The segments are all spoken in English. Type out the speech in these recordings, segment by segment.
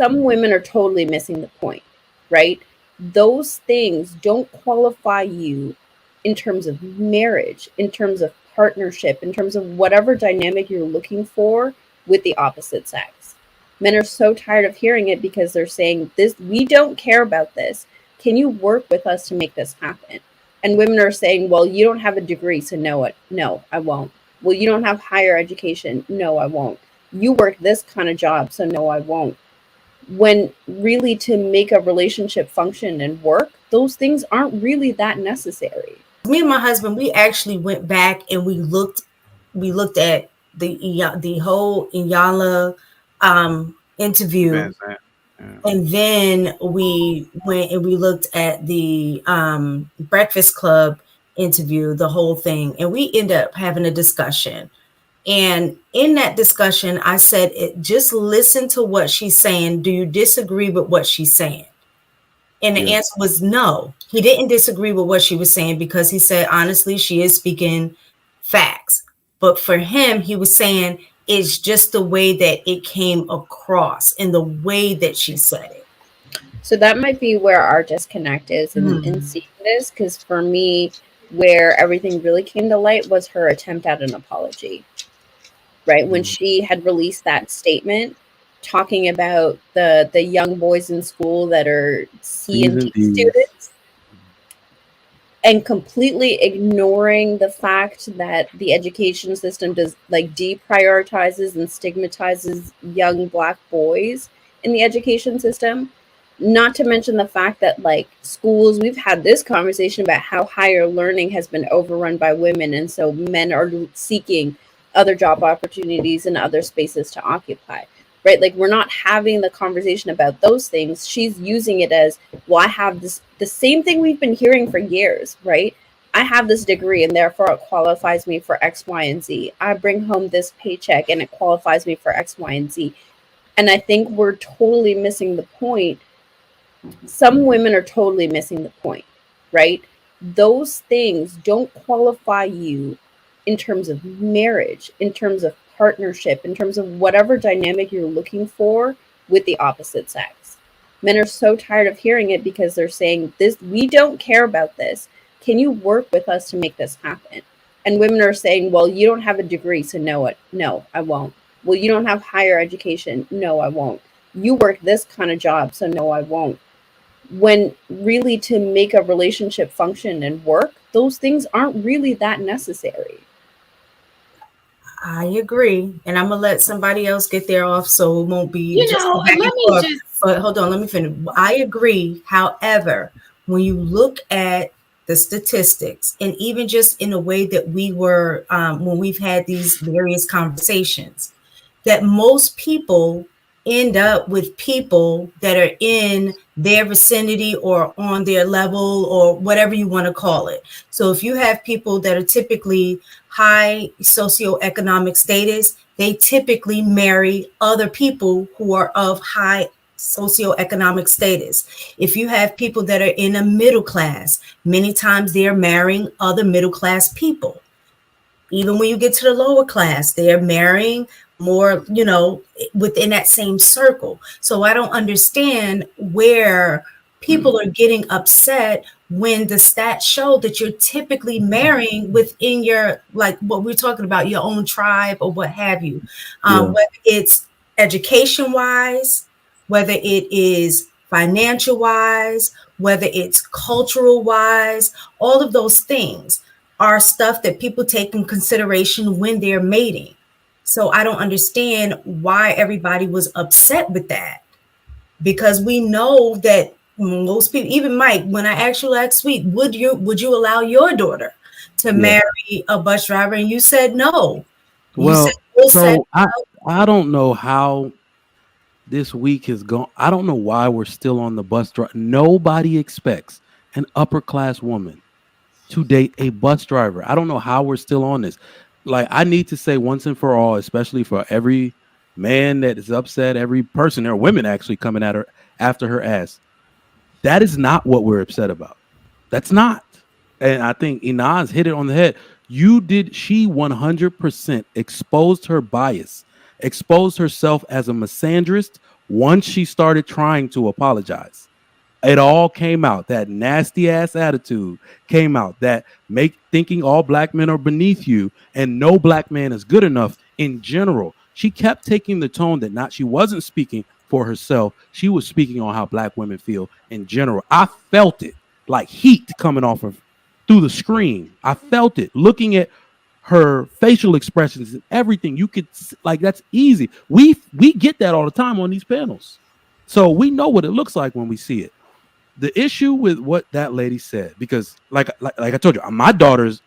some women are totally missing the point, right? Those things don't qualify you in terms of marriage, in terms of partnership, in terms of whatever dynamic you're looking for with the opposite sex. Men are so tired of hearing it because they're saying, this, we don't care about this. Can you work with us to make this happen? And women are saying, well, you don't have a degree, so no, I won't. Well, you don't have higher education. No, I won't. You work this kind of job, so no, I won't. When really, to make a relationship function and work, those things aren't really that necessary. Me and my husband, we actually went back and we looked at the whole Iyanla interview, and then we went and we looked at the Breakfast Club interview, the whole thing, and we ended up having a discussion. And in that discussion, I said, just listen to what she's saying. Do you disagree with what she's saying? And the answer was no. He didn't disagree with what she was saying because he said, honestly, she is speaking facts. But for him, he was saying it's just the way that it came across and the way that she said it. So that might be where our disconnect is in seeing this, because for me, where everything really came to light was her attempt at an apology. Right? When she had released that statement talking about the young boys in school that are C&T students, and completely ignoring the fact that the education system does deprioritizes and stigmatizes young Black boys in the education system. Not to mention the fact that schools, we've had this conversation about how higher learning has been overrun by women, and so men are seeking other job opportunities and other spaces to occupy, right? We're not having the conversation about those things. She's using it as, well, I have this, the same thing we've been hearing for years, right? I have this degree and therefore it qualifies me for X, Y, and Z. I bring home this paycheck and it qualifies me for X, Y, and Z. And I think we're totally missing the point. Some women are totally missing the point, right? Those things don't qualify you in terms of marriage, in terms of partnership, in terms of whatever dynamic you're looking for with the opposite sex. Men are so tired of hearing it because they're saying, this, we don't care about this. Can you work with us to make this happen? And women are saying, well, you don't have a degree, so no, I won't. Well, you don't have higher education. No, I won't. You work this kind of job, so no, I won't. When really, to make a relationship function and work, those things aren't really that necessary. I agree, and I'm gonna let somebody else get there off, so it won't be. But hold on, let me finish. I agree. However, when you look at the statistics, and even just in the way that we were when we've had these various conversations, that most people end up with people that are in their vicinity or on their level or whatever you want to call it. So if you have people that are typically high socioeconomic status, they typically marry other people who are of high socioeconomic status. If you have people that are in a middle class, many times they're marrying other middle class people. Even when you get to the lower class, they're marrying more, within that same circle. So I don't understand where people are getting upset when the stats show that you're typically marrying within your, what we're talking about, your own tribe or what have you. Whether it's education wise, whether it is financial wise, whether it's cultural wise, all of those things are stuff that people take in consideration when they're mating. So I don't understand why everybody was upset with that, because we know that most people, even Mike, when I asked you last week, would you allow your daughter to marry a bus driver? And you said no. Well, I don't know how this week has gone. I don't know why we're still on the bus driver. Nobody expects an upper class woman to date a bus driver. I don't know how we're still on this. I need to say once and for all, especially for every man that is upset, every person, there are women actually coming at her after her ass. That is not what we're upset about. That's not. And I think Inaz hit it on the head. She 100% exposed her bias, exposed herself as a misandrist once she started trying to apologize, it all came out. That nasty ass attitude came out. That thinking all black men are beneath you and no black man is good enough in general. She kept taking the tone that she wasn't speaking for herself. She was speaking on how black women feel in general. I felt it like heat coming off of through the screen. I felt it looking at her facial expressions and everything. You could like, that's easy. We get that all the time on these panels. So we know what it looks like when we see it. The issue with what that lady said, because like I told you, my daughter's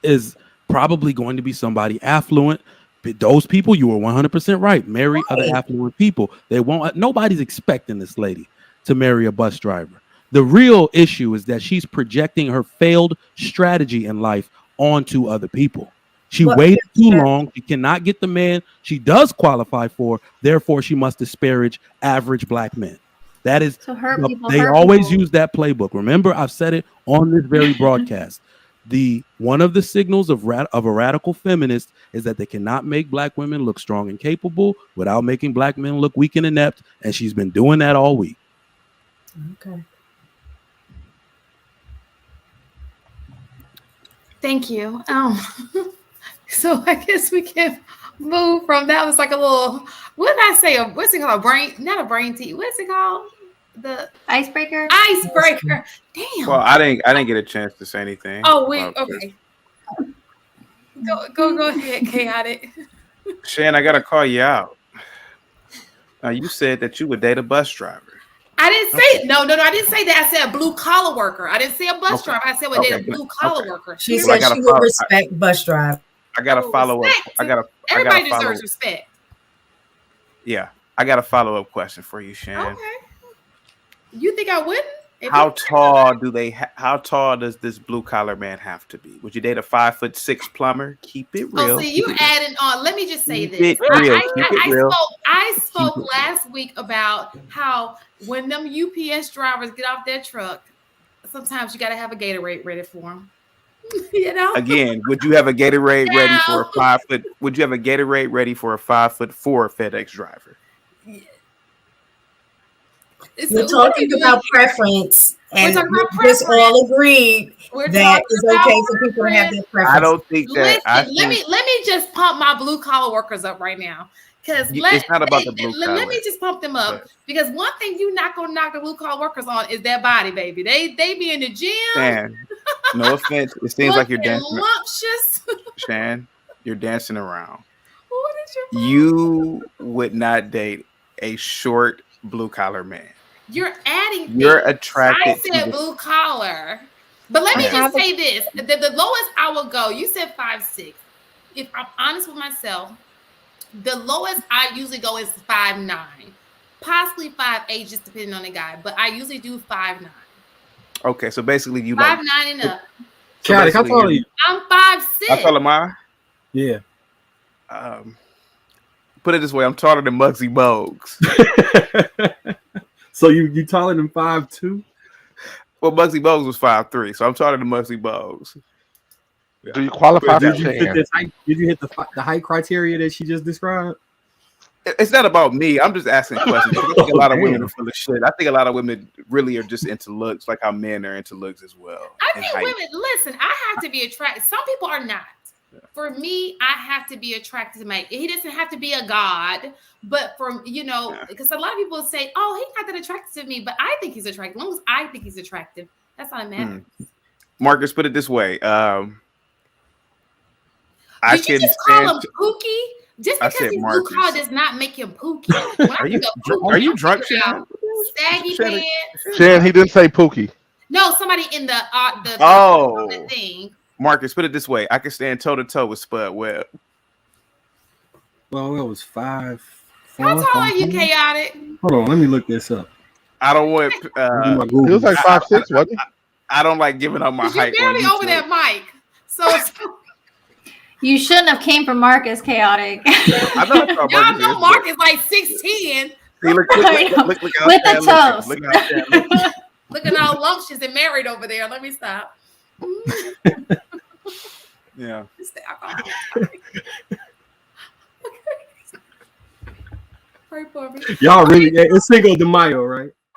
is probably going to be somebody affluent. Those people, you were 100% right. Marry other affluent people. They won't. Nobody's expecting this lady to marry a bus driver. The real issue is that she's projecting her failed strategy in life onto other people. She waited too long. She cannot get the man she does qualify for. Therefore, she must disparage average black men. That is, so they always use that playbook. Remember, I've said it on this very broadcast. One of the signals of a radical feminist is that they cannot make black women look strong and capable without making black men look weak and inept. And she's been doing that all week. Okay. Thank you. So I guess we can move from that. Was like a little, what did I say? What's it called? Not a brain tea. What's it called? The icebreaker. Damn. Well, I didn't get a chance to say anything. Oh, okay. Go ahead, chaotic. Shan, I gotta call you out. Now you said that you would date a bus driver. I didn't say no. I didn't say that. I said a blue collar worker. I didn't say a bus driver. I said we date a blue collar worker. She said she would respect bus driver. I got to follow up. Everybody deserves respect. Yeah, I got a follow-up question for you, Shan. Okay. You think I wouldn't? How tall does this blue collar man have to be? Would you date a 5'6" plumber? Keep it real. Oh, see, you adding on. Let me just say this. I spoke last week about how when them UPS drivers get off their truck, sometimes you got to have a Gatorade ready for them. You know. Again, would you have a Gatorade ready for a 5 foot? Would you have a Gatorade ready for a 5'4" FedEx driver? We're talking about preference, and we just all agreed that it's okay for people to have their preference. I don't think that. Let me just pump my blue collar workers up right now, because it's not about the blue collar. Let me just pump them up, because one thing you're not gonna knock the blue collar workers on is their body, baby. They be in the gym. Man, no offense, it seems like you're dancing. Lumptious. Shan, you're dancing around. What is your problem? You would not date a short blue collar man. You're adding. You're attracted. I said blue collar, but let me just say this: the lowest I will go. You said 5'6". If I'm honest with myself, the lowest I usually go is 5'9", possibly 5'8", just depending on the guy. But I usually do 5'9". Okay, so basically you 5'9" and up. Chaotic, how tall are you? I'm 5'6". How tall am I? Yeah. Put it this way: I'm taller than Muggsy Bogues. So you taller than 5'2"? Well, Muggsy Bogues was 5'3", so I'm taller than Muggsy Bogues. Yeah. Do you qualify for Did you hit the height criteria that she just described? It's not about me. I'm just asking questions. I think a lot of women are full of shit. I think a lot of women really are just into looks, like how men are into looks as well. I think women, listen, I have to be attracted. Some people are not. For me, I have to be attracted to my. He doesn't have to be a god, but because a lot of people say, "Oh, he's not that attractive to me," but I think he's attractive. As long as I think he's attractive, that's all that matters. Marcus, put it this way: Did you just call him Pookie? Just because he's blue collar does not make him Pookie. Are you drunk, Shan? Saggy pants. Shan, he didn't say Pookie. No, somebody in the thing. Marcus, put it this way: I can stand toe to toe with Spud Webb. Well, it was 5'4". How tall are you, chaotic? Hold on, let me look this up. I don't want. He was like 5'6", wasn't he? I don't like giving up my height. You're barely over that mic, so. You shouldn't have came from Marcus, chaotic. Y'all know Marcus like 6'10". See, look with the toes. Looking all lumptious and married over there. Let me stop. Pray for me. Y'all really, it's Cinco de Mayo, right?